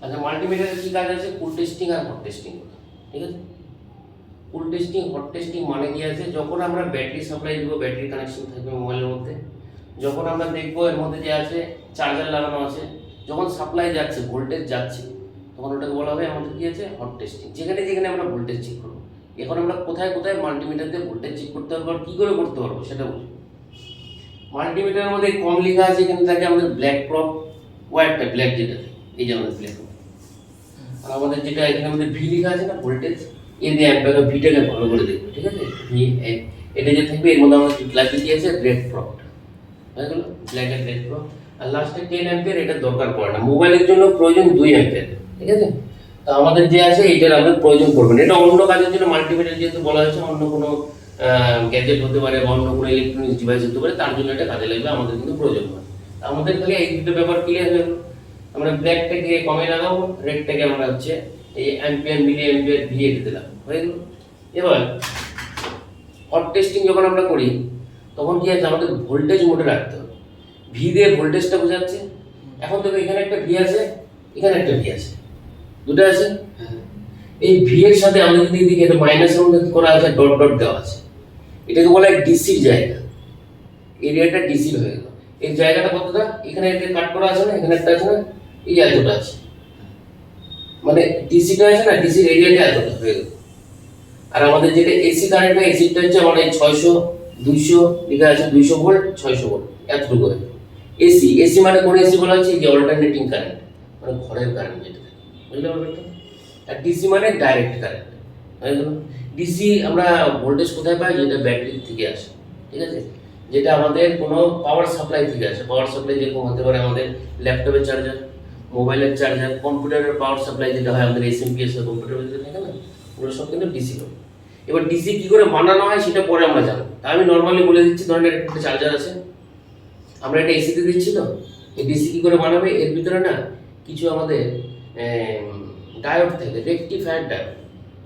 আচ্ছা, মাল্টিমিটারের কি কাজ আছে? কুল টেস্টিং আর হট টেস্টিং, ঠিক আছে? কুল টেস্টিং হট টেস্টিং মানে কি আছে, যখন আমরা ব্যাটারি সাপ্লাই দিব, ব্যাটারি কানেকশন থাকবে মোবাইলের মধ্যে, যখন আমরা দেখবো এর মধ্যে যে আছে চার্জার লাগানো আছে, যখন সাপ্লাই যাচ্ছে, ভোল্টেজ যাচ্ছে, তখন ওটাকে বলা হবে আমাদের কি আছে, হট টেস্টিং। যেখানে যেখানে আমরা ভোল্টেজ চেক করবো, এখন আমরা কোথায় কোথায় মাল্টিমিটার দিয়ে ভোল্টেজ চেক করতে পারবো আর কী করে করতে পারবো সেটা বলি। মাল্টিমিটারের মধ্যে কম লেখা আছে, এখানে থাকে আমাদের ব্ল্যাক প্রপ ওয়্যারটা, ব্ল্যাক যেটা, এই যে আমাদের ব্ল্যাক। আর আমাদের যেটা এখানে আমাদের ভি লেখা আছে না, ভোল্টেজ, এ দিয়ে একবার ভিটাকে ভালো করে দেখবে, ঠিক আছে? ভি এটা যে থাকবে, এর মধ্যে আমাদের লাগিয়ে দিয়েছে রেড প্রপ, হয়ে গেল ব্ল্যাক এর রেড প্রপ। আর লাস্টে 10 অ্যাম্পিয়ার, এটা দরকার পড়ে না, মোবাইলের জন্য প্রয়োজন 2 অ্যাম্পিয়ার, ঠিক আছে? তো আমাদের যে আছে এটার আমাদের প্রয়োজন পড়বে না, এটা অন্য কাজের জন্য মাল্টিমিটার যেহেতু বলা হয়েছে, অন্য কোনো গ্যাজেট হতে পারে বা অন্য কোনো ইলেকট্রনিক্স ডিভাইস হতে পারে, তার জন্য এটা কাজে লাগবে, আমাদের কিন্তু প্রয়োজন হয়। আমাদের খালি এই দুটো ব্যাপার ক্লিয়ার হয়ে গেল। আমরা ব্ল্যাকটাকে কমে লাগাবো, রেডটাকে আমরা হচ্ছে এই অ্যাম্পিয়ার মিলি অ্যাম্পিয়ার ভিএ দিলাম, হয়ে গেল। এবার হট টেস্টিং যখন আমরা করি, তখন কি আছে, আমাদের ভোল্টেজ মোডে রাখতে হবে। ভি দিয়ে ভোল্টেজটা বোঝাচ্ছে। এখন দেখো এখানে একটা ভি আছে, এখানে একটা ভি আছে, দুটো আছে। এই ভি এর সাথে আমাদের যদি দিকে এটা মাইনাসের মধ্যে করা আছে, ডট ডট দেওয়া আছে, এটাকে বলা হয় ডিসির জায়গা। এরিয়াটা ডিসির হয়ে গেল। এই জায়গাটা কতটা, এখানে একটা কাট করা আছে না, এখানে একটা আছে না, এই এতটা আছে, মানে ডিসিটা আছে না, ডিসির এরিয়াটা এতটা হয়ে গেল। আর আমাদের যেটা এসি কারেন্ট, এসিটা হচ্ছে আমাদের 600 200 লেখা আছে, 200 ভোল্ট 600 ভোল্ট এতটুকু করে। এসি, এসি মানে কোন এসি বলা হচ্ছে, যে অল্টারনেটিং কারেন্ট, মানে ঘরের কারেন্ট যেটা, বুঝলে ব্যাপারটা? আর ডিসি মানে ডাইরেক্ট কারেন্ট, হয়ে গেল। ডিসি আমরা ভোল্টেজ কোথায় পাই, যেটা ব্যাটারি থেকে আসে, ঠিক আছে? যেটা আমাদের কোনো পাওয়ার সাপ্লাই থেকে আসে। পাওয়ার সাপ্লাই যেরকম হতে পারে আমাদের ল্যাপটপের চার্জার, মোবাইলের চার্জার, কম্পিউটারের পাওয়ার সাপ্লাই যেটা হয় আমাদের এসএমপিএস কম্পিউটারের ভিতরে থাকে না, ওগুলো সব কিন্তু ডিসি হবে। এবার ডিসি কি করে বানানো হয় সেটা পরে আমরা জানবো। তা আমি নর্মালি বলে দিচ্ছি, ধরেন একটা চার্জার আছে, আমরা এটা এসিতে দিচ্ছি, তো এই ডিসি কি করে বানাবে, এর ভিতরে না কিছু আমাদের ডায়োড থাকে, রেকটিফায়ার ডায়োড।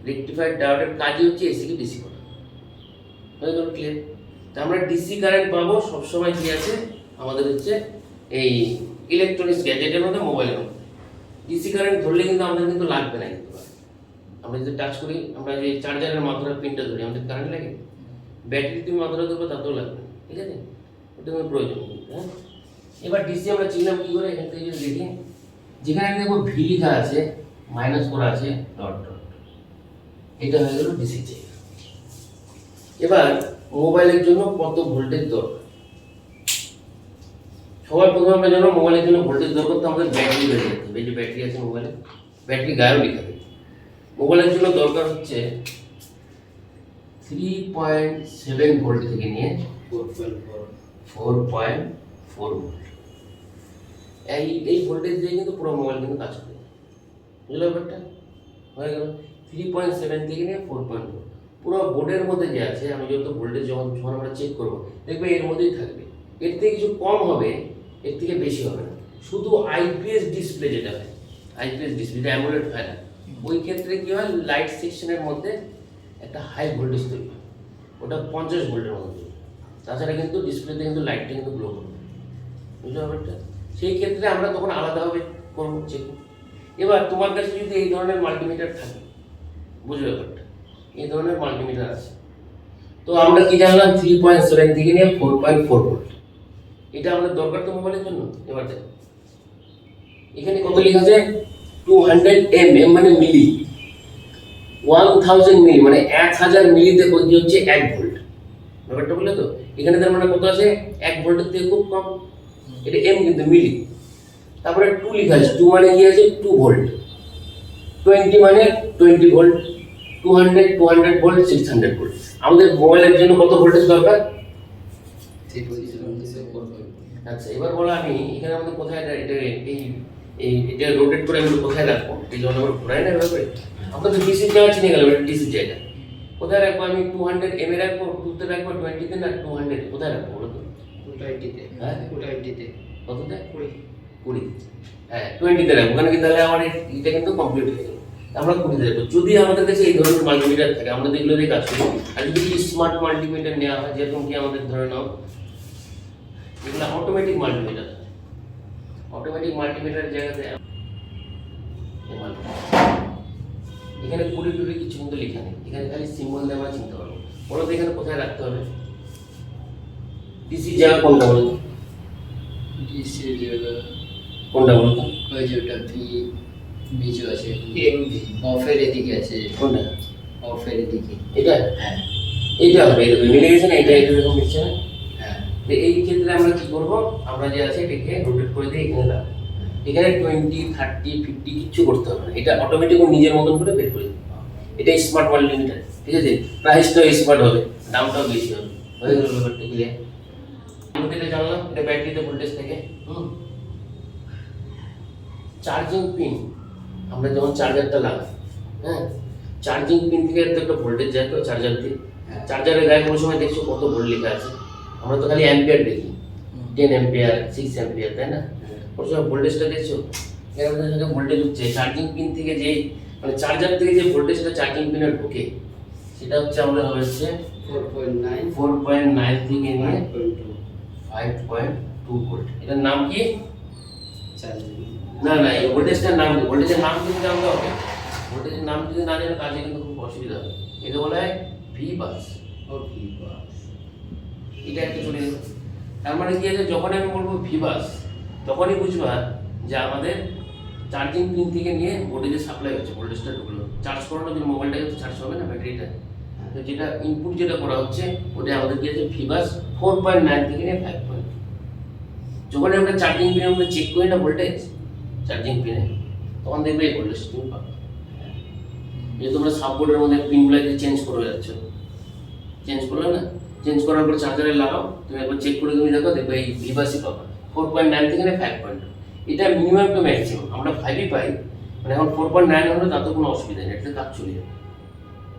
রেকটিফায়ার ডায়োডের কাজই হচ্ছে এসিকে ডিসি করা, হয়ে গেল ক্লিয়ার? তা আমরা ডিসি কারেন্ট পাবো সবসময় কি আছে আমাদের হচ্ছে এই ইলেকট্রনিক্স গ্যাজেটের মধ্যে, মোবাইলের মধ্যে। ডিসি কারেন্ট ধরলে কিন্তু আমাদের কিন্তু লাগবে না, কিন্তু আমরা যদি টাচ করি, আমরা যে চার্জারের মাত্রা পিনটা ধরি, আমাদের কারেন্ট লাগে। ব্যাটারি তুমি মাত্রা ধরবে, তাতেও লাগবে, ঠিক আছে? এটা কোনো প্রয়োজন নেই, হ্যাঁ? এবার ডিসি আমরা চিনলাম কি করে, এখান থেকে যদি দেখি, যেখানে দেখবো ভি লেখা আছে, মাইনাস করা আছে ডট ডট, এটা হয়ে গেল ডিসি চেক। এবার মোবাইলের জন্য কত ভোল্টেজ দরকার, সবার প্রথমে আমরা জানো মোবাইলের জন্য ভোল্টেজ দরকার, তো আমাদের ব্যাটারি বের করতে হবে। এই যে ব্যাটারি আছে মোবাইলে, ব্যাটারি গায়েও লেখা থাকে। মোবাইলের জন্য দরকার হচ্ছে 3.7 ভোল্ট থেকে নিয়ে 4.4 ভোল্ট। এই ভোল্টেজ দিয়ে কিন্তু পুরো মোবাইল কিন্তু কাজ করে, বুঝলো ব্যাপারটা? হয়ে গেল 3.7 থেকে নিয়ে 4.4 পুরো বোর্ডের মধ্যে যে আছে। আমি যত ভোল্টেজ যখন আমরা চেক করবো, দেখবে এর মধ্যেই থাকবে। এর থেকে কিছু কম হবে, এর থেকে বেশি হবে না। শুধু আইপিএস ডিসপ্লে যেটা হয়, আইপিএস ডিসপ্লে, যেটা অ্যামোলেড হয় না, ওই ক্ষেত্রে কি হয়, লাইট সেকশনের মধ্যে একটা হাই ভোল্টেজ তৈরি হয়, ওটা 50 ভোল্টের মধ্যে তৈরি। তাছাড়া কিন্তু ডিসপ্লেতে কিন্তু লাইটটা কিন্তু গ্লো করবে, বুঝতে ব্যাপারটা? সেই ক্ষেত্রে আমরা তখন আলাদাভাবে করবো চেক। এবার তোমার কাছে যদি এই ধরনের মাল্টিমিটার থাকে, বুঝবে ব্যাপারটা, এই ধরনের মাল্টিমিটার আছে, তো আমরা কি জানলাম 3.7 থেকে নিয়ে 4.4 ভোল্ট, এটা আমাদের দরকার তো মোবাইলের জন্য। এবার দেখো এখানে কত লেখা আছে, 200 mm মানে মিলি, 1000 মিলি মানে 1000 মিলিতে কি হচ্ছে 1 ভোল্ট, ব্যাপারটা বলে তো? এখানে তার মানে কত আছে, 1 ভোল্টের থেকে খুব কম, এটা এম কিন্তু মিলি। তারপরে 2 লেখা আছে, 2 মানে কি আছে, 2 ভোল্ট, 20 মানে 20 ভোল্ট, 200 ভোল্ট, 600 ভোল্ট। আমাদের মোবাইলের জন্য কত ভোল্টেজ দরকার? আচ্ছা, এবার বলো আমি এখানে আমাদের কোথায় এটা এটা রোটেট করে আমি কোথায় রাখবো, এই জন্য আমরা ঘোরাই না এভাবে। আমরা তো ডিসির জায়গা চিনে গেলাম, এটা ডিসির জায়গা কোথায় রাখবো, আমি 200 এম এ রাখবো, 2 তে রাখবো, 20 তে না 200 কোথায় রাখবো বলো তো? 20 তে। হ্যাঁ 20 তে। কততে? 20। হ্যাঁ 20 তে রাখবো, কারণ কি তাহলে আমার এটা কিন্তু কমপ্লিট হয়ে গেল। আমরা 20 তে রাখবো। যদি আমাদের কাছে এই ধরনের মাল্টিমিটার থাকে, আমরা এগুলো দিয়ে কাজ করি। আর যদি স্মার্ট মাল্টিমিটার নেওয়া হয়, যেরকম কি আমাদের ধরে নাও এগুলো অটোমেটিক মাল্টিমিটার, অটোমেটিক মাল্টিমিটার জায়গাতে এখানে কুড়ি টুড়ি কিছু কিন্তু লেখা নেই, এখানে খালি সিম্বল দিয়ে আমরা চিনতে পারবো। বলো তো এখানে কোথায় রাখতে হবে? ডিসি জায়গা কোনটা বলো তো? ডিসি জায়গা কোনটা বলো তো? ওই যে ওটা বিজু আছে, এমভি অফের এদিকে আছে, কোনটা? অফের এদিকে। এটা হ্যাঁ এইটা হবে, এটা মিলে গেছে না, এটা এরকম মিলছে না। হ্যাঁ তো এই ক্ষেত্রে আমরা কি করব, আমরা যে আছে এটাকে রোটেট করে দিয়ে এখানে রাখবো। এখানে 20 30 50 কিচ্ছু করতে হবে না, এটা অটোমেটিক নিজের মতন করে বের করে দেবে। এটা স্মার্ট মাল্টিমিটার, ঠিক আছে? প্রাইসটাও স্মার্ট হবে, দামটাও বেশি হবে। হয়ে গেল ব্যাপারটা ক্লিয়ার? এটা জানলাম, এটা ব্যাটারিতে ভোল্টেজ থেকে চার্জিং পিন, আমরা যখন চার্জারটা লাগাই, হ্যাঁ, চার্জিং পিন থেকে তো একটা ভোল্টেজ যায় তো চার্জার দিয়ে। চার্জারের গায়ে কোনো সময় দেখছো কত ভোল্ট লেখা আছে? আমরা তো খালি অ্যাম্পিয়ার দেখি, 10 অ্যাম্পিয়ার 6 অ্যাম্পিয়ার, তাই না? কোনো সময় ভোল্টেজটা দেখছো? এর মধ্যে ভোল্টেজ হচ্ছে চার্জিং পিন থেকে যে, মানে চার্জার থেকে যে ভোল্টেজটা চার্জিং পিনে ঢোকে, সেটা হচ্ছে আমাদের হচ্ছে 4.9 থেকে নিয়ে 5.2 ভোল্ট। এটার নাম কি? না না, এই ভোল্টেজটার নাম কি? ভোল্টেজের নাম কিন্তু জানতে হবে। ভোল্টেজের নাম যদি না জানো কাজে কিন্তু খুব অসুবিধা হবে। এটা বলা হয় ভি বাস। এটা একটা চলে গেল। তার মানে কি আছে, যখন আমি বলবো ভি বাস, তখনই বুঝবা যে আমাদের চার্জিং পিন থেকে নিয়ে ভোল্টেজের সাপ্লাই হচ্ছে, ভোল্টেজটা ঢুকলো। চার্জ করানোর জন্য মোবাইলটাকে তো চার্জ হবে না, ব্যাটারিটা। তো যেটা ইনপুট যেটা করা হচ্ছে, ওটা আমাদের কি আছে, ভি বাস 4.9 থেকে নিয়ে 5.2। যখন আমরা চার্জিং পিনের মধ্যে চেক করি না ভোল্টেজ, চার্জিং পিনে, তখন দেখবে এই ভোল্টেজ তুমি পাবে। যে তোমরা সাববোর্ডের মধ্যে পিনগুলোকে চেঞ্জ করে যাচ্ছ, চেঞ্জ করলে না, চেঞ্জ করার পর চার্জারে লাগাও, তুমি একবার চেক করে তুমি দেখো, দেখবে এই ভিভাসই পাবা 4.9 থেকে 5.2। এটা মিনিমাম টু ম্যাক্সিমাম আমরা 5ই পাই, মানে এখন 4.9 হলে তাতে কোনো অসুবিধা নেই, এটাতে কাজ চলে যাবে।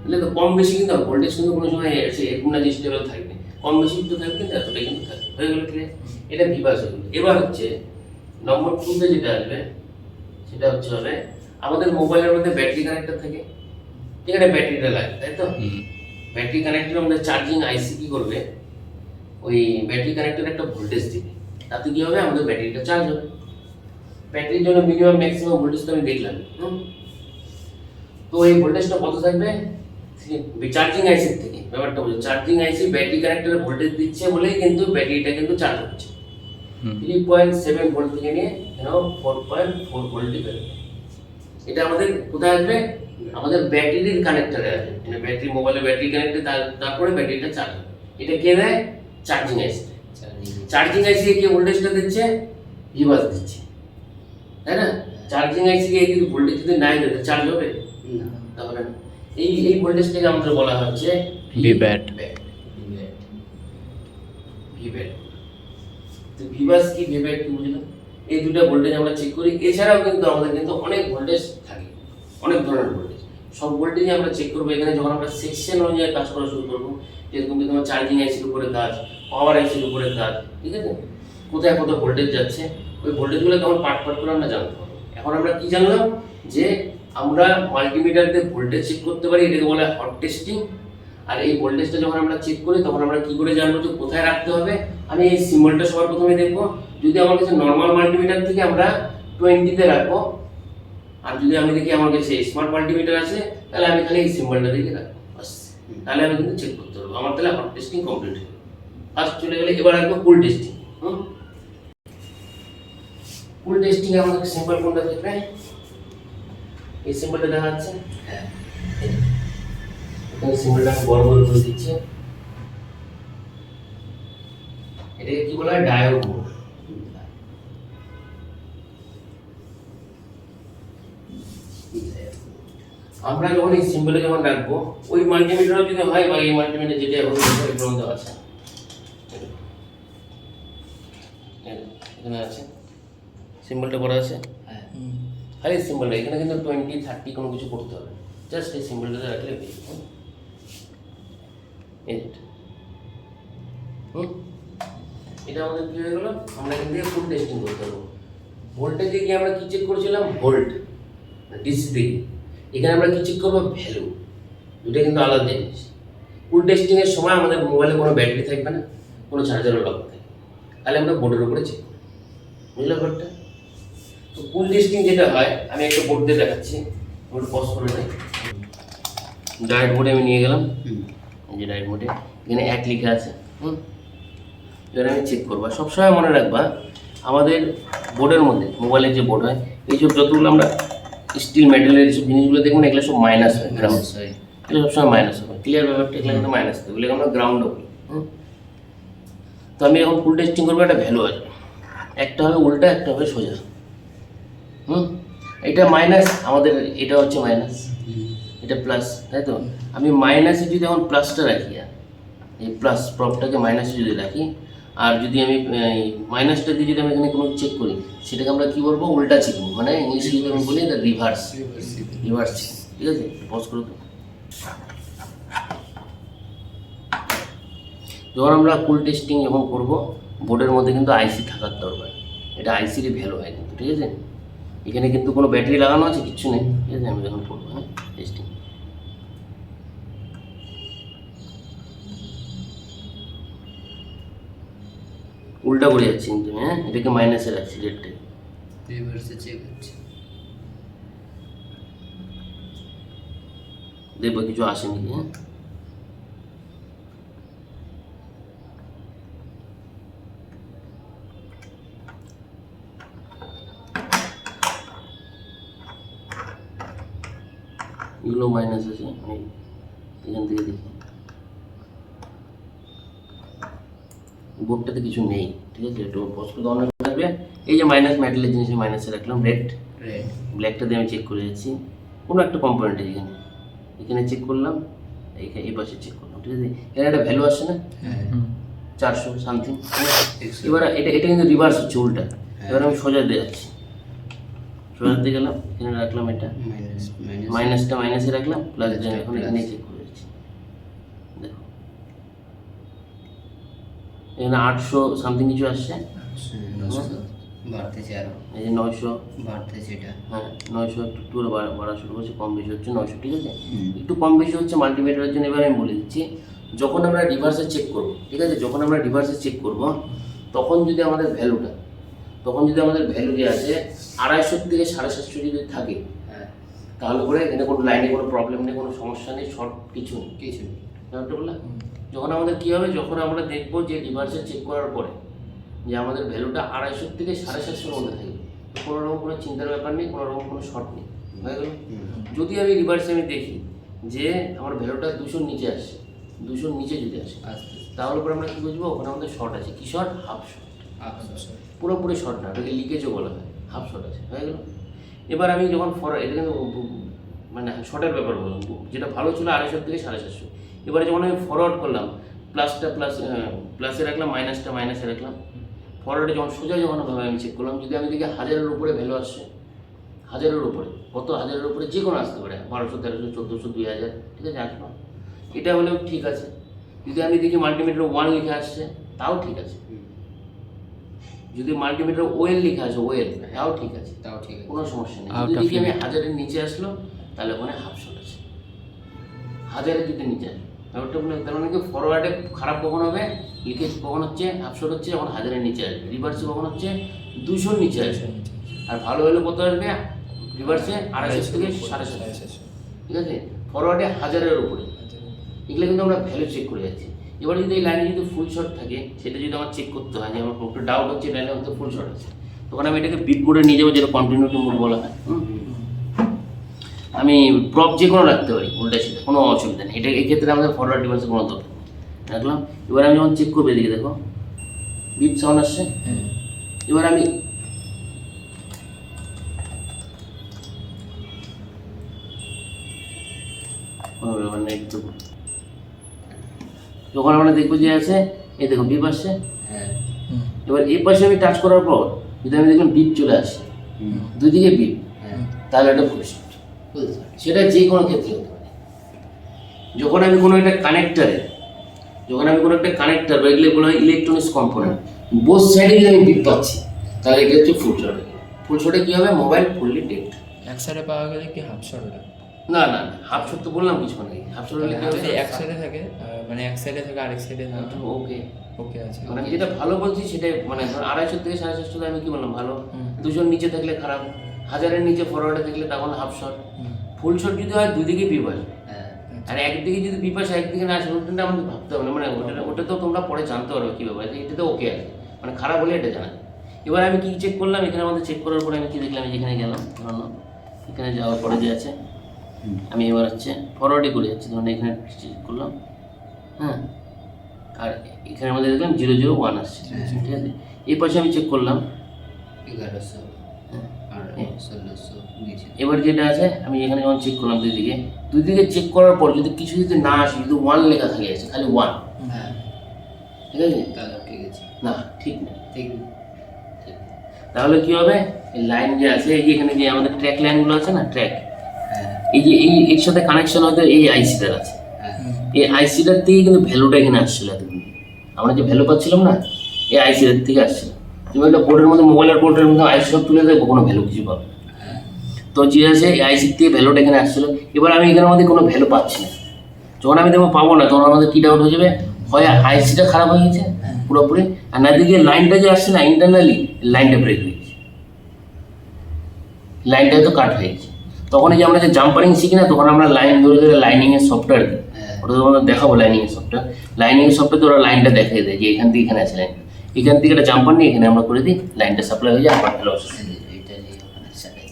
বুঝলে তো? কম বেশি কিন্তু ভোল্টেজ কিন্তু কোনো সময় আছে এরকম না যে স্টেবল থাকবে, কম বেশি কিন্তু থাকবে, কিন্তু এতটাই কিন্তু থাকবে। হয়ে গেল ক্লিয়ার? এটা ভিভাস হয়ে গেল। এবার হচ্ছে নম্বর 2তে যেটা আসবে, সেটা হচ্ছে হবে আমাদের মোবাইলের মধ্যে ব্যাটারি কানেক্টর থাকে, এখানে ব্যাটারিটা লাগে, তাই তো? ব্যাটারি কানেক্টরের মধ্যে চার্জিং আইসি কি করবে, ওই ব্যাটারি কানেক্টরে একটা ভোল্টেজ দিবে, তাতে কি হবে, আমাদের ব্যাটারিটা চার্জ হবে। ব্যাটারির জন্য মিনিমাম ম্যাক্সিমাম ভোল্টেজ তো আমি দেখলাম। তো এই ভোল্টেজটা কত থাকবে চার্জিং আইসির থেকে? ব্যাপারটা বুঝো, চার্জিং আইসি ব্যাটারি কানেক্টরে ভোল্টেজ দিচ্ছে বলেই কিন্তু ব্যাটারিটা কিন্তু চার্জ হচ্ছে। 3.7 ভোল্ট থেকে নিয়ে 4.4 ভোল্টে বেরোবে। এটা আমাদের কোথায় আসবে, আমাদের ব্যাটারির কানেক্টরে আসবে, মানে ব্যাটারি, মোবাইলের ব্যাটারি কানেক্টে, তারপরে ব্যাটারিটা চার্জ হবে। এটা কে দেয়? চার্জিং আইসি। চার্জিং আইসি কে ভোল্টেজটা দিচ্ছে? ভিভাস দিচ্ছে, তাই না? চার্জিং আইসি কে যদি ভোল্টেজ যদি নাই দেয় চার্জ হবে না, তাহলে এই এই ভোল্টেজটাকে আমাদের বলা হচ্ছে ভিভ্যাট। ভিভ্যাট। তো ভিভাস কি ভিভ্যাট কি বুঝলাম? এই দুটো ভোল্টেজ আমরা চেক করি। এছাড়াও কিন্তু আমাদের কিন্তু অনেক ভোল্টেজ থাকে, অনেক ধরনের ভোল্টেজ, সব ভোল্টেজ আমরা চেক করবো। এখানে যখন আমরা সেকশন অনুযায়ী কাজ করা শুরু করবো, যেরকম কি তোমার চার্জিং আইসির উপরে কাজ, পাওয়ার আইসির উপরে কাজ, ঠিক আছে? কোথায় কত ভোল্টেজ যাচ্ছে, ওই ভোল্টেজগুলো তখন পার্ট করে আমরা জানতে পারবো। এখন আমরা কি জানলাম, যে আমরা মাল্টিমিটার দিয়ে ভোল্টেজ চেক করতে পারি, এটাকে বলা হয় হট টেস্টিং। আর এই ভোল্টেজটা যখন আমরা চেক করি, তখন আমরা কি করে জানবো যে কোথায় রাখতে হবে? আমি এই সিম্বলটা সবার প্রথমে দেখবো। যদি আমার কাছে নর্মাল মাল্টিমিটার থেকে আমরা 20-তে রাখবো, আর যদি আমি দেখি আমার কাছে স্মার্ট মাল্টিমিটার আছে, তাহলে আমি খালি এই সিম্বলটা দেখে রাখবো, বাস। তাহলে আমি কিন্তু চেক করতে পারবো, আমার তাহলে হট টেস্টিং কমপ্লিট হয়ে গেল। ফার্স্ট চলে গেলে, এবার আসবো কুল টেস্টিং। কুল টেস্টিং এ আমাদের সিম্বল কোনটা থাকবে? এই সিম্বলটা দেখা যাচ্ছে, হ্যাঁ এখানে সিম্বলটা বড় বড় করে দিচ্ছে। এটাকে কি বলা হয়? Diode mode. আমরা যখন এই সিম্বলে যখন রাখবো, ওই মাল্টিমিটারও যদি হয়, বা এই মাল্টিমিটার যেটা এখন দেওয়া আছে, এখানে আছে সিম্বলটা করা আছে, হ্যাঁ খালি সিম্বলটা। এখানে কিন্তু 20 30 কোনো কিছু করতে হবে, জাস্ট এই সিম্বলটাতে রাখলে এটা আমাদের কি হয়ে গেল, আমরা এখান থেকে ফুল টেস্টিং করতে পারবো। ভোল্টেজে গিয়ে আমরা কি চেক করেছিলাম? ভোল্ট, ডিসি থেকে। এখানে আমরা কি চেক করবো? ভ্যালু। দুটো কিন্তু আলাদা জিনিস। ফুল টেস্টিং এর সময় আমাদের মোবাইলে কোনো ব্যাটারি থাকবে না, কোনো চার্জারও লাগানো থাকবে, তাহলে আমরা বোর্ডের উপরে চেক করবো। বুঝলে ব্যাপারটা? তো কুল টেস্টিং যেটা হয় আমি একটা বোর্ড দিয়ে দেখাচ্ছি, একটু পজ করে দেয়। ডায়েট বোর্ডে আমি নিয়ে গেলাম, এই যে ডায়েট বোর্ডে এখানে 1 লিখে আছে। এবার আমি চেক করবো। সবসময় মনে রাখবা আমাদের বোর্ডের মধ্যে, মোবাইলের যে বোর্ড হয়, এইসব যতগুলো আমরা স্টিল মেটালের এইসব জিনিসগুলো দেখুন, এগুলো সব মাইনাস হয়, গ্রাউন্ড হয়, এগুলো সবসময় মাইনাস হবে। ক্লিয়ার ব্যাপারটা? এগুলো কিন্তু মাইনাস হবে, এগুলো আমরা গ্রাউন্ড হবে। তো আমি এখন ফুল টেস্টিং করবো, একটা ভ্যালু আসবে, একটা হবে উল্টা, একটা হবে সোজা। এটা মাইনাস, আমাদের এটা হচ্ছে মাইনাস, এটা প্লাস, তাই তো? আমি মাইনাসে যদি এখন প্লাসটা রাখি, এই প্লাস প্রপটাকে মাইনাসে যদি রাখি, আর যদি আমি মাইনাসটা দিয়ে যদি আমি এখানে কোনো চেক করি, সেটাকে আমরা কী বলবো? উল্টা চেকিং, মানে ইংলিশে যদি আমি বলি এটা রিভার্স চেকিং। ঠিক আছে, পজ করো তো। যখন আমরা ফুল টেস্টিং যখন করবো, বোর্ডের মধ্যে কিন্তু আইসি থাকার দরকার, এটা আইসির ভ্যালু হয় কিন্তু। ঠিক আছে, এখানে কিন্তু কোনো ব্যাটারি লাগানো আছে কিচ্ছু নেই। ঠিক আছে, আমি যখন করবো টেস্টিং, উল্টা করে যাচ্ছি কিন্তু, এটাকে মাইনাসে রাখছি রেটটাকে, রিভার্সে চেক হচ্ছে। দেখবো কিছু আসেনি। এগুলো মাইনাস আছে, আমি এখান থেকে দেখি বোর্ডটাতে কিছু নেই। ঠিক আছে, একটু পছন্দ অনেক থাকবে। এই যে মাইনাস মেটালের জিনিসে মাইনাসে রাখলাম, রেড ব্ল্যাকটা দিয়ে আমি চেক করে যাচ্ছি কোনো একটা কম্পোনেন্টে, এখানে চেক করলাম, এই পাশে চেক করলাম। ঠিক আছে, এখানে একটা ভ্যালু আসছে না, 400 সামথিং। এবার এটা কিন্তু রিভার্স হচ্ছে, উল্টা। এবার আমি সোজা দিয়ে যাচ্ছি, সোজা দিয়ে গেলাম, এখানে রাখলাম এটা মাইনাসটা মাইনাসে রাখলাম, প্লাস এখন এখানে চেক করে যাচ্ছি। দেখো এখানে 800 সামথিং কিছু আসছে, বাড়তেছে আরো, এই যে 900 বাড়তেছে এটা। হ্যাঁ 900 একটু বাড়া শুরু করছে, কম বেশি হচ্ছে 900। ঠিক আছে, একটু কম বেশি হচ্ছে মাল্টিমিটারের জন্য। এবার আমি বলে দিচ্ছি, যখন আমরা রিভার্সে চেক করবো, ঠিক আছে, যখন আমরা রিভার্সে চেক করবো, তখন যদি আমাদের ভ্যালুটা, তখন যদি আমাদের ভ্যালু যে আছে 250 থেকে 750 যদি থাকে, তাহলে করে এখানে কোনো লাইনে কোনো প্রবলেম নেই, কোনো সমস্যা নেই, শর্ট কিছু নেই, ব্যাপারটা বললাম। যখন আমাদের কী হবে, যখন আমরা দেখবো যে রিভার্সে চেক করার পরে যে আমাদের ভ্যালুটা 250 থেকে 750 মধ্যে থাকবে, কোনো রকম কোনো চিন্তার ব্যাপার নেই, কোনো রকম কোনো শর্ট নেই, হয়ে গেল। যদি আমি রিভার্সে আমি দেখি যে আমার ভ্যালুটা 200 নিচে আসছে, 200 নিচে যদি আসে, তাহলে পরে আমরা কী বুঝবো, ওখানে আমাদের শর্ট আছে। কি শর্ট? Half short. পুরোপুরি শর্ট না, ওটাকে লিকেজও বলা হয়, হাফ শর্ট আছে, হয়ে গেল। এবার আমি যখন এটা কিন্তু মানে শর্টের ব্যাপার বলবো, যেটা ভালো ছিল 250 থেকে 750। এবারে যখন আমি ফরওয়ার্ড করলাম, প্লাসটা প্লাসে রাখলাম, মাইনাসটা মাইনাসে রাখলাম, ফরওয়ার্ডে যখন সোজা যখন ভাবে আমি চেক করলাম, যদি আমি দেখি 1000-এর উপরে ভ্যালু আসছে, 1000-এর উপরে, কত 1000-এর উপরে যে কোনো আসতে পারে, 1200, 1300, 1400, 2000, ঠিক আছে, আসলো, এটা হলেও ঠিক আছে। যদি আমি দেখি মাল্টিমিটার 1 লিখে আসছে, তাও ঠিক আছে। যদি মাল্টিমিটার ওয়েল লিখে আসে, ওয়েল, তাও ঠিক আছে, কোনো সমস্যা নেই। যদি দেখি আমি 1000-এর নিচে আসলো, তাহলে ওখানে হাফ শট আছে। 1000-এর যদি নিচে আসে, ব্যাপারটা বলে, তার মানে কি ফরওয়ার্ডে খারাপ কখন হবে, লিকেজ কখন হচ্ছে, হাফ শট হচ্ছে যখন 1000-এর নিচে আসবে, রিভার্সে কখন হচ্ছে 200-র নিচে আসবে। আর ভালো হলে কত আসবে, রিভার্সে 250 থেকে 750, ঠিক আছে, ফরওয়ার্ডে 1000-এর উপরে। এগুলো কিন্তু আমরা ভ্যালু চেক করে যাচ্ছি। এবার যদি এই লাইনে যদি ফুল শট থাকে, সেটা যদি আমার চেক করতে হয়, যে আমার একটু ডাউট হচ্ছে লাইনে হয়তো ফুল শট আছে, তখন আমি এটাকে বিট মোডে নিয়ে যাবো, যেটা কন্টিনিউটি মোড বলা হয়। আমি প্রপ যে কোনো রাখতে পারি, উল্টা সিধা, কোনো অসুবিধা নেই। এটা এক্ষেত্রে আমাদের ফরওয়ার্ড রিভার্সে কোনো দরকার নেই, রাখলাম। এবার আমি যখন চেক করবো, এদিকে দেখো বিপ সাউন্ড আসছে। এবার আমি কোনো ব্যাপার নেই, একটু যখন আমরা দেখবো যে আছে, এই দেখো বিপ আসছে। এবার এই পাশে আমি টাচ করার পর যদি আমি দেখলাম বিপ চলে আসে, দুদিকে বিপ, তাহলে এটা ফুল শট। সেটা যে কোনো ক্ষেত্রে হতে পারে। যখন আমি কোনো একটা কানেক্টারে, বা এগুলো বলা হয় ইলেকট্রনিক্স কম্পোনেন্ট, বোথ সাইডে যদি আমি বিপ পাচ্ছি, তাহলে এটা হচ্ছে ফুল শট। ফুল শটে কী হবে, মোবাইল ফুললি ডেড। এক সাইডে পাওয়া গেলে কি হাফ শট? না না না, হাফ শট তো বললাম কিছু নেই, হাফ শট হলে কি হবে? এক সাইডে থাকে মানে এক সাইডে থাকে আরেক সাইডে না। ওকে, ওকে আছে। মানে আমি যেটা ভালো বলছি সেটাই, মানে ধর 250 থেকে 450 আমি কি বললাম ভালো, দুজন নিচে থাকলে খারাপ, 1000-এর নিচে ফরওয়ার্ডে থাকলে তখন হাফ শট। ফুল শট যদি হয় দুদিকে বিপাস, আর একদিকে যদি বিপাস একদিকে না আসে ওটা আমাদের ভাবতে হবে না, মানে ওটা তো তোমরা পরে জানতে পারবে কী ব্যাপার, এটা তো ওকে আছে, মানে খারাপ হলে এটা জানা। এবার আমি কি চেক করলাম, এখানে আমাদের চেক করার পরে আমি কি দেখলাম, যেখানে গেলাম ধরুন এখানে যাওয়ার পরে যে আছে, আমি এবার হচ্ছে ফরওয়ার্ডই করে যাচ্ছি, ধরুন এখানে চেক করলাম, হ্যাঁ, আর এখানে আমাদের দেখলাম 001 আসছে, ঠিক আছে। এই পাশে আমি চেক করলাম 1100 আর 1600 নিচে। এবার যেটা আছে আমি এখানে যখন চেক করলাম দুদিকে চেক করার পর যদি কিছু যদি না আসে, যদি 1 লেখা খালি আছে, খালি 1, হ্যাঁ ঠিক আছে, তাহলে ঠিক আছে। না ঠিক না, ঠিক তাহলে কি হবে, এই লাইন যে আছে, এই যে এখানে যে আমাদের ট্র্যাক লাইনগুলো আছে না, ট্র্যাক, হ্যাঁ এই যে এর সাথে কানেকশন হয়তো এই আইসিটার আছে, হ্যাঁ এই আইসিটার থেকে কিন্তু ভ্যালুটা এখানে আসছিল এতদিন, আমরা যে ভ্যালু পাচ্ছিলাম না, এই আইসিটার থেকে আসছিল। তুমি একটা বোর্ডের মধ্যে, মোবাইলের বোর্ডের মধ্যে আইসি সব তুলে দেবো, কোনো ভ্যালু কিছু পাবে না। তো যে আছে এই আইসির থেকে ভ্যালুটা এখানে আসছিল, এবার আমি এখানের মধ্যে কোনো ভ্যালু পাচ্ছি না, যখন আমি দেখবো পাবো না, তখন আমাদের কি ডাউট হয়ে যাবে, হয় আইসিটা খারাপ হয়ে গেছে পুরোপুরি, আর না দিকে লাইনটা যে আসছে না ইন্টারনালি, লাইনটা ব্রেক হয়ে গেছে, লাইনটা তো কাট হয়ে গেছে। তখন এই যে আমরা যে জাম্পারিং শিখি না, তখন আমরা লাইন ধরে ধরে লাইনিংয়ের সফটওয়্যার দিই, ওটা তোমাদের দেখাবো লাইনিংয়ের সফটওয়্যার। লাইনিংয়ের সফটওয়্যার ওরা লাইনটা দেখিয়ে দেয় যে এখান থেকে এখানে আছে লাইন, এখান থেকে একটা জাম্পার নিয়ে এখানে আমরা করে দিই, লাইনটা সাপ্লাই হয়ে যায়, আবার ভালো আসে। এটা নিয়ে ওখানে চালাই।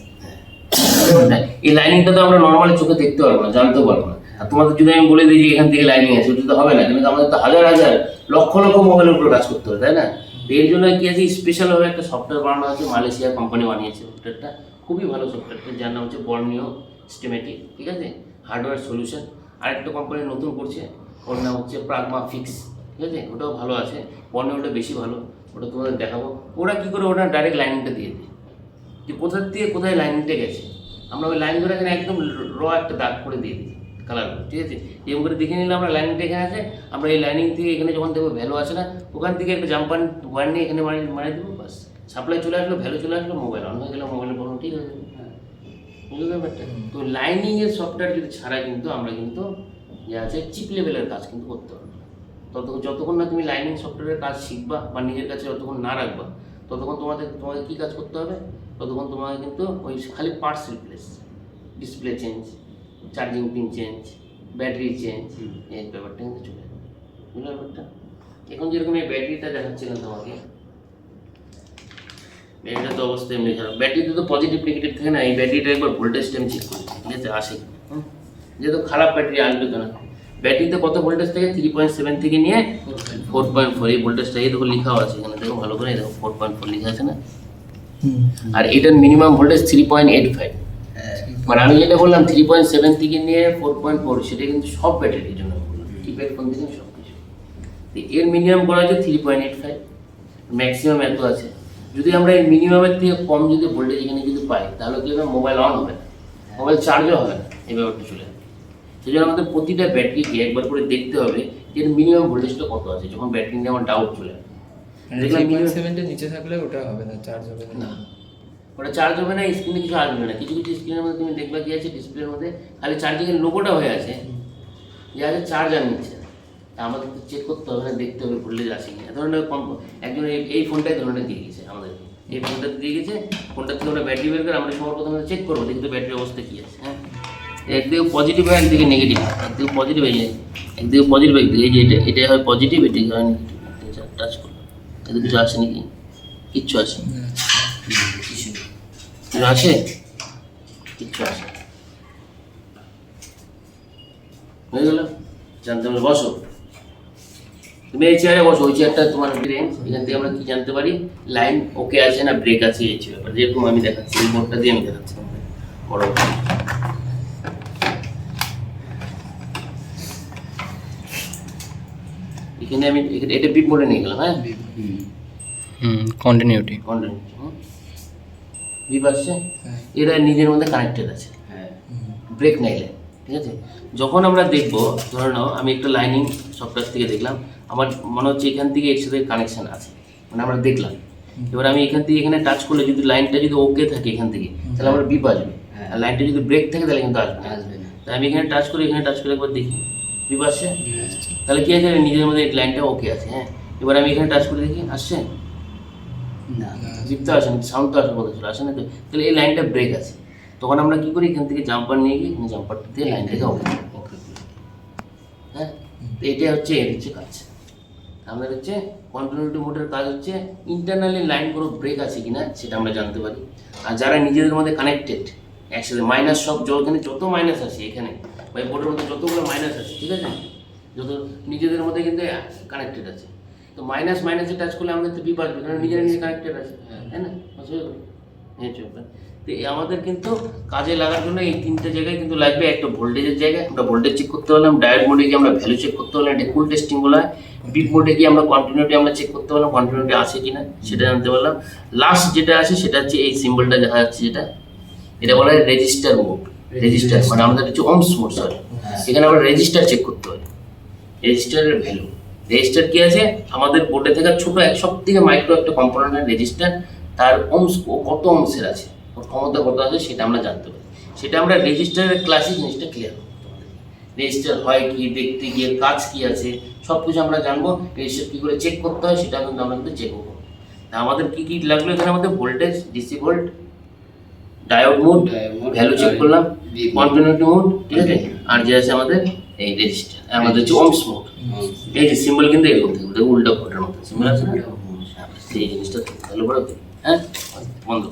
এই লাইনিংটা তো আমরা নর্মালি চোখে দেখতে পারবো না, জানতেও পারবো না। আর তোমাদের যদি আমি বলে দিই যে এখান থেকে লাইনিং আছে, ওটা তো হবে না, কিন্তু আমাদের তো হাজার হাজার লক্ষ লক্ষ মোবাইলের উপর কাজ করতে হবে, তাই না? এর জন্য কি আছে, স্পেশালভাবে একটা সফটওয়্যার বানানো আছে, মালয়েশিয়া কোম্পানি বানিয়েছে সফটওয়্যারটা, খুবই ভালো সফটওয়্যারটা, যার নাম হচ্ছে বর্নিও সিস্টেমেটিক, ঠিক আছে, হার্ডওয়্যার সলিউশন। আরেকটা কোম্পানি নতুন করছে, ওর নাম হচ্ছে প্রাগমা ফিক্স, ঠিক আছে, ওটাও ভালো আছে, বর্নিওটা বেশি ভালো, ওটা তোমাদের দেখাবো। ওরা কী করে, ওটা ডাইরেক্ট লাইনিংটা দিয়ে দেয়, যে কোথার থেকে কোথায় লাইনিংটা গেছে, আমরা ওই লাইন ধরে এখানে একদম একটা দাগ করে দিয়ে দিই কালার, ঠিক আছে, এরকম করে দেখে নিলে আমরা লাইনিংটা এখানে আছে, আমরা এই লাইনিং থেকে এখানে যখন দেখবো ভ্যালু আসে না, ওখান থেকে একটা জাম্পার ওয়ার নিয়ে এখানে মারিয়ে দেবো, বাস সাপ্লাই চলে আসলো, ভ্যালু চলে আসলো, মোবাইল অন হয়ে গেলো, মোবাইলের প্রবলেম ঠিক হয়ে যাবে। বুঝতে ব্যাপারটা? তো লাইনিংয়ের সফটওয়্যার যদি ছাড়া কিন্তু আমরা কিন্তু যে আছে চিপ লেভেলের কাজ কিন্তু করতে পারবো না। যতক্ষণ না তুমি লাইনিং সফটওয়্যারের কাজ শিখবা বা নিজের কাছে যতক্ষণ না রাখবা, ততক্ষণ তোমাদের কী কাজ করতে হবে, ততক্ষণ তোমাকে কিন্তু ওই খালি parts replace, display change, charging pin change, battery change, এই ব্যাপারটা কিন্তু চলে যাবে। বুঝলে ব্যাপারটা? এখন যেরকম এই ব্যাটারিটা দেখাচ্ছিলাম তোমাকে, ব্যাটারিটা তো অবস্থা এমনি খারাপ, ব্যাটারিতে তো পজিটিভ নেগেটিভ থাকে না, এই ব্যাটারিটা একবার ভোল্টেজটা আমি চেক করি, ঠিক আছে, আসে যেহেতু খারাপ ব্যাটারি আসবে কেন, ব্যাটারিতে কত ভোল্টেজ থেকে 3.7 থেকে নিয়ে 4.4, এই ভোল্টেজটা এই দেখো লেখাও আছে এখানে, দেখো ভালো করে, দেখো 4.4 লেখা আছে না, আর এটার মিনিমাম ভোল্টেজ 3.85, মানে আমি যেটা বললাম 3.7 থেকে নিয়ে 4.4, সেটা কিন্তু সব ব্যাটারির জন্য বললাম, কিপ্যাড ফোন থেকে সব কিছু। এর মিনিমাম করা হচ্ছে 3.85, ম্যাক্সিমাম এত আছে। যদি আমরা এই মিনিমামের থেকে কম যদি ভোল্টেজ এখানে যদি পাই, তাহলে কি হবে, মোবাইল অন হবে না, মোবাইল চার্জও হবে না, এই ব্যাপারটা চলে যাবে। সেই জন্য আমাদের প্রতিটা ব্যাটারিকে একবার করে দেখতে হবে যে এর মিনিমাম ভোল্টেজটা কত আছে, যখন ব্যাটারি নিয়ে আমার ডাউট চলে আসে। দেখলাম 3.7 নিচে থাকলে ওটা হবে না, চার্জ হবে না, ওটা চার্জ হবে না, স্ক্রিনে কিছু আসবে না। কিছু কিছু স্ক্রিনের মধ্যে তুমি দেখবে কি আছে, ডিসপ্লের মধ্যে খালি চার্জিংয়ের লোগোটা হয়ে আছে, যে আছে চার্জ আর নিচ্ছে না। তা আমাদের তো চেক করতে হবে না, দেখতে হবে ভোল্টেজ আছে কিনা। ধরনের একজন এই ফোনটাই ধরনের দিয়ে গেছে আমাদেরকে, এই ফোনটাতে দিয়ে গেছে, ফোনটা থেকে আমরা ব্যাটারি বের করে আমরা সবার প্রথমে চেক করবো, দেখি তো ব্যাটারির অবস্থা কী আছে। হ্যাঁ, একদিকে পজিটিভ হয়, একদিকে নেগেটিভ হয়, একদিকে পজিটিভ হয়ে যায়, একদিকে পজিটিভ, একদিকে এই যে এটা হয় পজিটিভ, এটাকে হয় নেগেটিভ। টাচ করলাম, এতে কিছু আসে নাকি? কিচ্ছু আসে না, কিছু আছে, কিচ্ছু আসে, হয়ে গেল। জানতে হবে, বসো তুমি এই চেয়ারে বসো, ওই চেয়ারটা তোমার রেঞ্জ, এখান থেকে আমরা কি জানতে পারি, লাইন ওকে আছে না ব্রেক আছে, এই ব্যাপার যেরকম আমি দেখাচ্ছি, এই বোর্ডটা দিয়ে আমি দেখাচ্ছি বড়। এখানে আমি এটা বিপ মোডে নিয়ে গেলাম, হ্যাঁ কন্টিনিউটি বিপ আসছে, এরা নিজের মধ্যে কানেক্টেড আছে, ব্রেক নাইলে, ঠিক আছে। যখন আমরা দেখবো, ধরে নাও আমি একটা লাইনিং সফটওয়্যার থেকে দেখলাম, আমার মনে হচ্ছে এখান থেকে এর সাথে কানেকশান আছে, মানে আমরা দেখলাম, এবার আমি এখান থেকে এখানে টাচ করলে যদি লাইনটা যদি ওকে থাকে এখান থেকে, তাহলে আমার বিপ আসবে, আর লাইনটা যদি ব্রেক থাকে তাহলে কিন্তু আসবে না। তা আমি এখানে টাচ করে একবার দেখি বিপ আসছে, তাহলে কি আছে নিজের মধ্যে এই লাইনটা ওকে আছে। হ্যাঁ, এবার আমি এখানে টাচ করে দেখি আসছে, না বিপ তো আসেনি, সাউন্ড তো আসার কথা ছিল, আসে না তো, তাহলে এই লাইনটা ব্রেক আছে। তখন আমরা কি করি, এখান থেকে জাম্পার নিয়ে গিয়ে এখানে জাম্পারটা দিয়ে লাইনটাকে ওকে ওকে হ্যাঁ, তো এটাই হচ্ছে এর হচ্ছে কাজ। আমাদের হচ্ছে কন্টিনিউটি মোডের কাজ হচ্ছে ইন্টারনালি লাইন কোনো ব্রেক আছে কিনা সেটা আমরা জানতে পারি। আর যারা নিজেদের মধ্যে কানেক্টেড একসাথে মাইনাস সব যেখানে যত মাইনাস আছে এখানে বা এই বোর্ডের মধ্যে যতগুলো মাইনাস আছে, ঠিক আছে, যত নিজেদের মধ্যে কিন্তু কানেক্টেড আছে। তো মাইনাসে টাচ করলে আমাদের তো বিপ আসবে, কারণ নিজেরা নিজে কানেক্টেড আছে, তাই না? এই চলবে। তো এই আমাদের কিন্তু কাজে লাগার জন্য এই তিনটে জায়গায় কিন্তু লাগবে। একটা ভোল্টেজের জায়গায় আমরা ভোল্টেজ চেক করতে পারলাম, ডায়োড মোডে গিয়ে আমরা ভ্যালু চেক করতে পারলাম, এটা ফুল টেস্টিং বলা হয়। বিপ মোডে গিয়ে আমরা কন্টিনিউটি আমরা চেক করতে পারলাম, কন্টিনিউটি আছে কিনা সেটা জানতে পারলাম। লাস্ট যেটা আছে সেটা হচ্ছে এই সিম্বলটা দেখা যাচ্ছে, যেটা এটা বলা হয় রেজিস্টার মোড। রেজিস্টার মানে আমাদের হচ্ছে ওমস মোড, সরি, এখানে আমরা রেজিস্টার চেক করতে পারি, রেজিস্টারের ভ্যালু। রেজিস্টার কি আছে আমাদের বোর্ডে থেকে ছোট সব থেকে মাইক্রো একটা কম্পোনেন্ট রেজিস্টার, তার ওমস কত ওমসের আছে, ওর ক্ষমতা কত আছে সেটা আমরা জানতে পারি। সেটা আমরা রেজিস্টারের ক্লাসে জিনিসটা ক্লিয়ার করতে পারি। রেজিস্টার হয় কি, দেখতে গিয়ে কাজ কি আছে সব কিছু আমরা জানবো। রেজিস্টার কী করে চেক করতে হয় সেটা কিন্তু আমরা কিন্তু চেক করবো। আমাদের কী কী লাগলো এখানে, আমাদের voltage, DC volt, diode mode, value check করলাম, কন্টিনিউটি মোড, ঠিক আছে, আর যে আছে আমাদের এই রেজিস্টার, আমাদের হচ্ছে ওমস মোড। এই যে সিম্বল কিন্তু এরকম থাকবে, উল্টা ঘটার মতো সিম্বল আছে না, সেই জিনিসটা ভালো করে, হ্যাঁ বন্ধ।